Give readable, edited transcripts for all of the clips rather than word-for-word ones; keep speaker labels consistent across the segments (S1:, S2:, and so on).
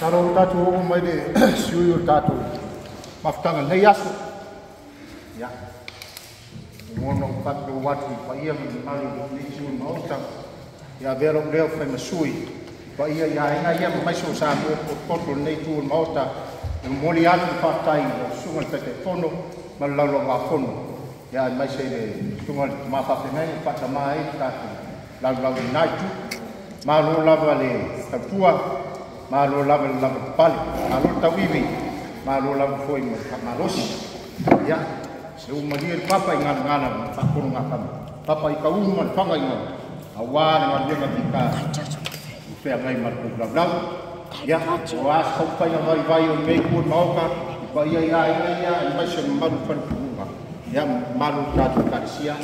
S1: Taro tatu o mai de siu tatu maftanga nei asu ya mono patu watu pa ia mali ni siu mauta ya vero leo fa masui pa ia ya ina ia mai so sa ko ko nei tu mauta moli atu pa tai o sunga te fono malalo ma fono ya mai se de sunga ma fa nei pa mai tatu la nai tu ma lo lava le tatua malo lava pali malo tawiwi malo lava foi malosi ya se umali papa ngana pakon ngakam papa ikau man panga inga awan ngan dia ngika fe ngai mar ku blau ya was kau pa yang vai me ku mauka ba ia mai se malu pan bunga ya malu tatu karisia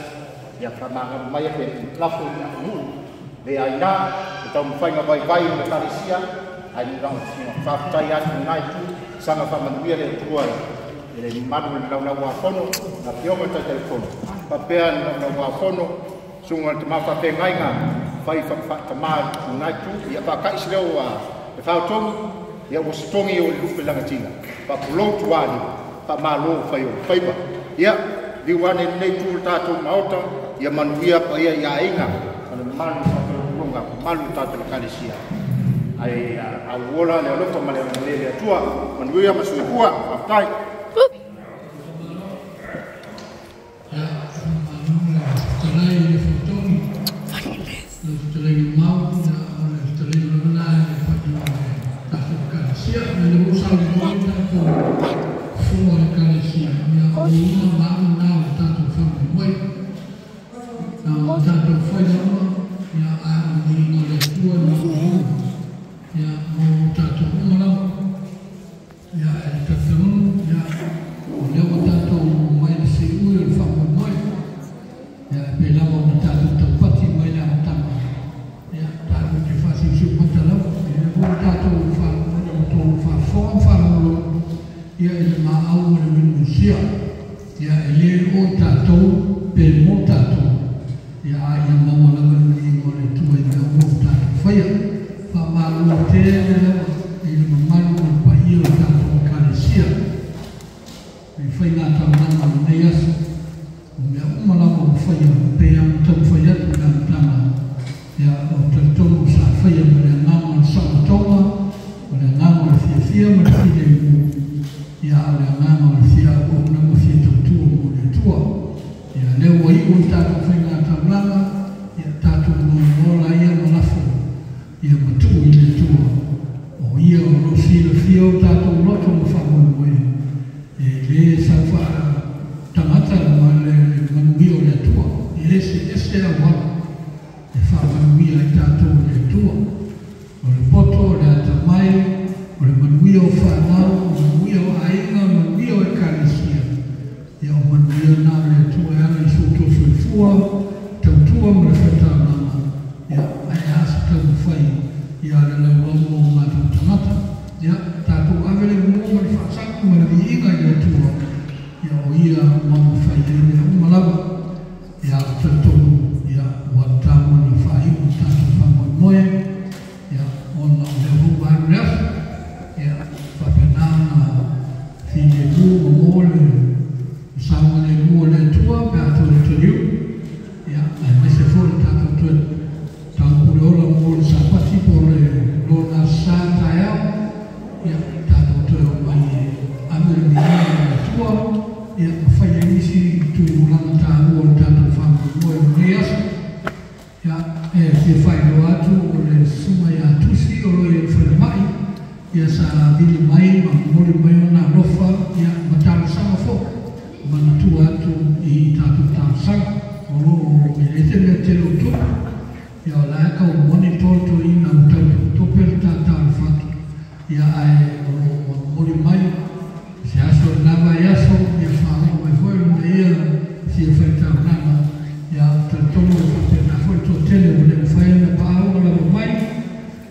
S1: ya kama mai pe lafu mu de aina kita mfai vai me karisia ai rong fa tai atu nai tu sanga fa manuia le tua le manu na wa fono na pioma ta telefono pa pea na wa fono sunga te ma fa pe ngai nga fa ta ma nai tu ia pa kai sleo wa e fa tong ia o stongi o lupe langa tina pa pulo tuani pa ma lo fa yo fa ba ia di wane nei tu ta tu mauta ia manuia pa ia inga na manu fa lunga malu ta te kalisia ai awola le lofa male le tua manuia masukua aftai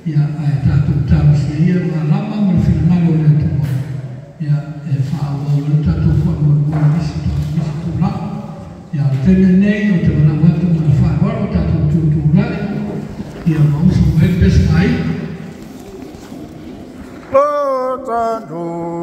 S2: ya ia ai tātou tāu se ia ngā lama ma le whilanalo le atua. Ia e whaau au le tātou whaamua misi tū la. Ia o tene nei o te wana watu ma le whaawaro tātou tūtū lai. Ia mausu me pesa ai.
S1: Lo tātou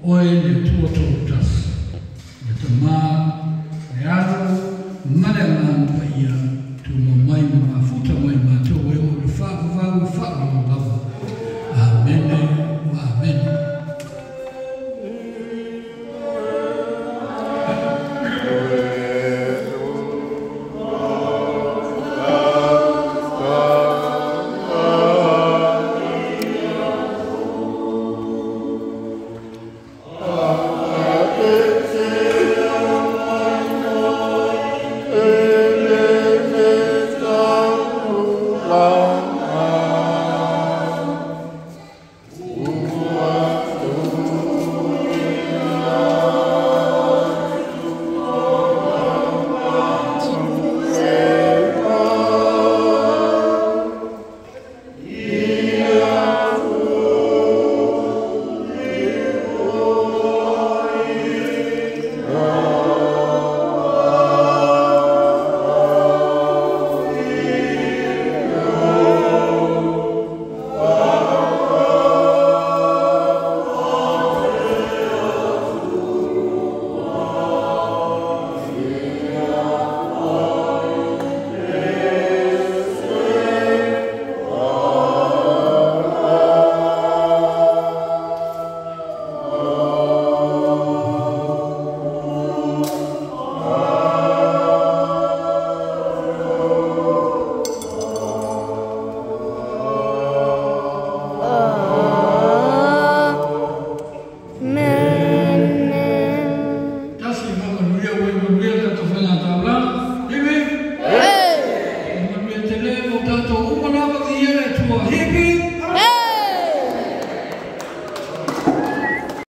S2: oe le tua tōtas. Ia ta mā